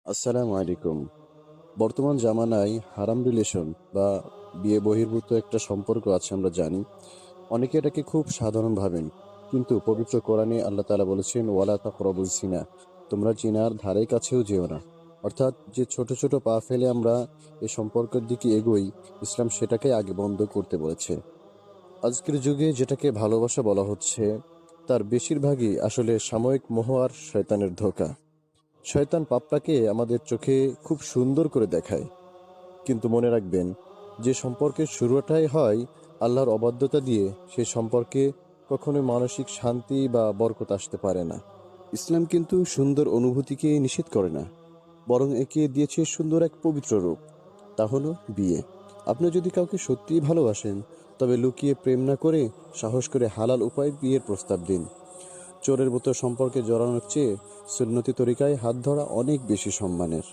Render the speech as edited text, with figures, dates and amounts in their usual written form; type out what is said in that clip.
আসসালামু আলাইকুম। বর্তমান জামানায় হারাম রিলেশন বা বিয়ে বহির্ভূত একটা সম্পর্ক আছে আমরা জানি। অনেকে এটাকে খুব সাধারণ ভাবেন। কিন্তু পবিত্র কোরআনে আল্লাহ তাআলা বলেছেন, ওয়ালা তাকরাবুজ জিনা। তোমরা জিনার ধারে কাছেও যেও না। অর্থাৎ যে ছোট ছোট পা ফেলে আমরা এই সম্পর্কের দিকে এগোই, ইসলাম সেটাকে আগে বন্ধ করতে বলেছে। আজকের যুগে যেটাকে ভালোবাসা বলা হচ্ছে, তার বেশিরভাগই আসলে সাময়িক মোহ আর শয়তানের ধোঁকা। শয়তান পাপটাকে আমাদের চোখে খুব সুন্দর করে দেখায়, কিন্তু মনে রাখবেন, যে সম্পর্কের শুরুটাই হয় আল্লাহর অবাধ্যতা দিয়ে, সেই সম্পর্কে কখনোই মানসিক শান্তি বা বরকত আসতে পারে না। ইসলাম কিন্তু সুন্দর অনুভূতিকে নিষেধ করে না, বরং একে দিয়েছে সুন্দর এক পবিত্র রূপ। তা হলো বিয়ে। আপনি যদি কাউকে সত্যিই ভালোবাসেন, তবে লুকিয়ে প্রেম না করে সাহস করে হালাল উপায়ে বিয়ের প্রস্তাব দিন। চোরের মতো সম্পর্কে জড়ানোর চেয়ে সুন্নতি তরিকায় হাত ধরা অনেক বেশি সম্মানের।